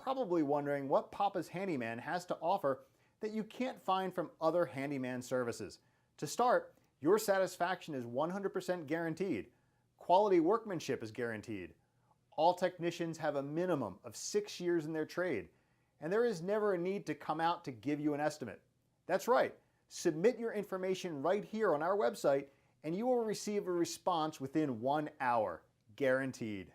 probably wondering what Papa's Handyman has to offer that you can't find from other handyman services. To start, your satisfaction is 100% guaranteed. Quality workmanship is guaranteed. All technicians have a minimum of 6 years in their trade, and there is never a need to come out to give you an estimate. That's right, submit your information right here on our website and you will receive a response within 1 hour, guaranteed.